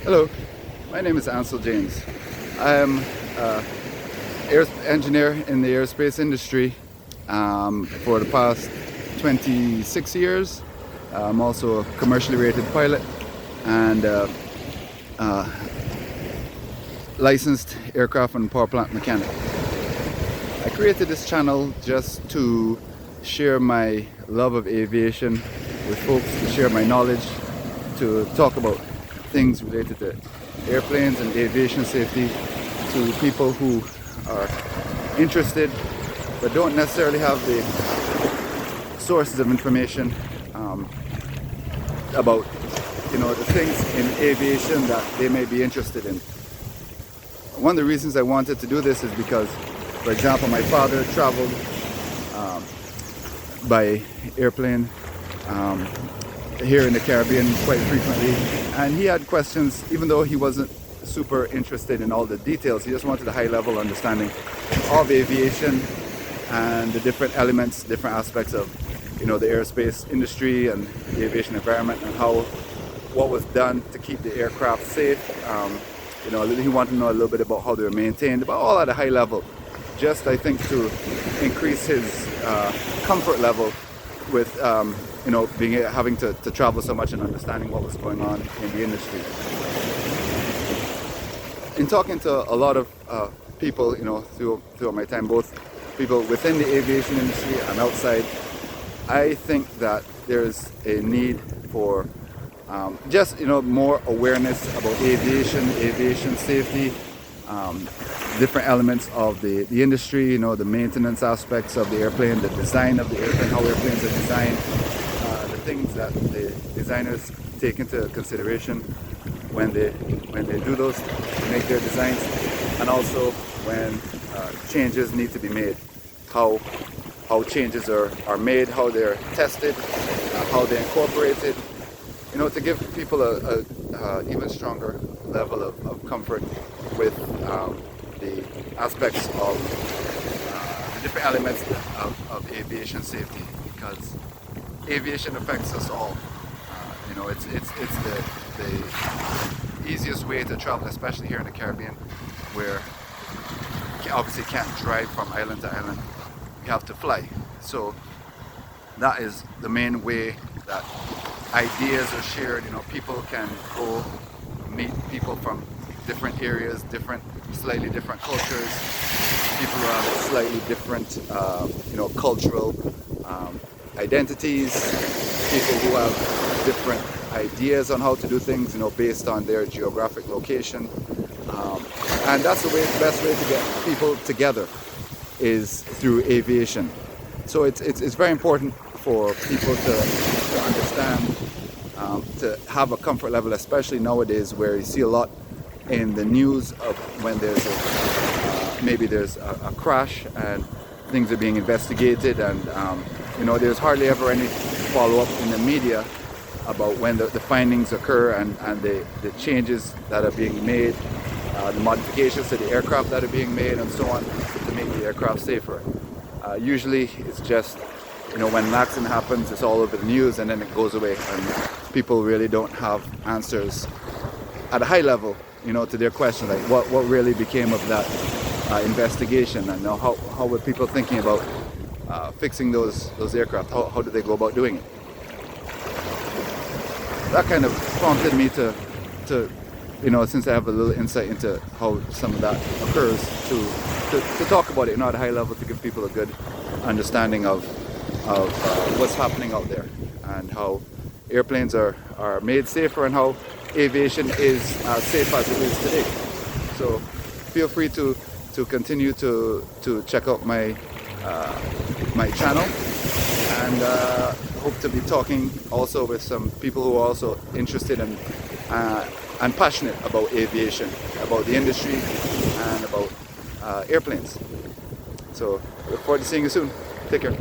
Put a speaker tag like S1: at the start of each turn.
S1: Hello, my name is Ansel James. I am an engineer in the aerospace industry for the past 26 years. I'm also a commercially rated pilot and licensed aircraft and power plant mechanic. I created this channel just to share my love of aviation with folks, to share my knowledge, to talk about things related to airplanes and aviation safety to people who are interested but don't necessarily have the sources of information about the things in aviation that they may be interested in. One of the reasons I wanted to do this is because, for example, my father traveled by airplane here in the Caribbean quite frequently, and he had questions. Even though he wasn't super interested in all the details, he just wanted a high level understanding of aviation and the different elements, different aspects of the aerospace industry and the aviation environment, and what was done to keep the aircraft safe. He wanted to know a little bit about how they were maintained, but all at a high level, just I think to increase his comfort level with having to travel so much and understanding what was going on in the industry. In talking to a lot of people, throughout my time, both people within the aviation industry and outside, I think that there's a need for just more awareness about aviation safety, different elements of the industry, the maintenance aspects of the airplane, the design of the airplane, how airplanes are designed, the things that the designers take into consideration when they make their designs, and also when changes need to be made, how changes are made, how they're tested, how they're incorporated, to give people a even stronger level of comfort with the aspects of the different elements of aviation safety, because aviation affects us all. It's the easiest way to travel, especially here in the Caribbean, where you obviously can't drive from island to island. You have to fly. So that is the main way that ideas are shared. People can go meet people from different areas, slightly different cultures, people who have slightly different cultural identities, people who have different ideas on how to do things based on their geographic location, and that's the best way to get people together is through aviation. So it's very important for people to understand, to have a comfort level, especially nowadays where you see a lot in the news of when there's maybe there's a crash and things are being investigated, and there's hardly ever any follow-up in the media about when the findings occur and the changes that are being made, the modifications to the aircraft that are being made, and so on, to make the aircraft safer. Usually it's just when an accident happens, it's all over the news and then it goes away, and people really don't have answers at a high level to their questions, like what really became of that investigation, and how were people thinking about fixing those aircraft, how do they go about doing it. That kind of prompted me to since I have a little insight into how some of that occurs, to talk about it at a high level, to give people a good understanding of what's happening out there, and how airplanes are made safer, and how aviation is as safe as it is today. So feel free to continue to check out my channel, and hope to be talking also with some people who are also interested in and passionate about aviation, about the industry, and about airplanes. So look forward to seeing you soon. Take care.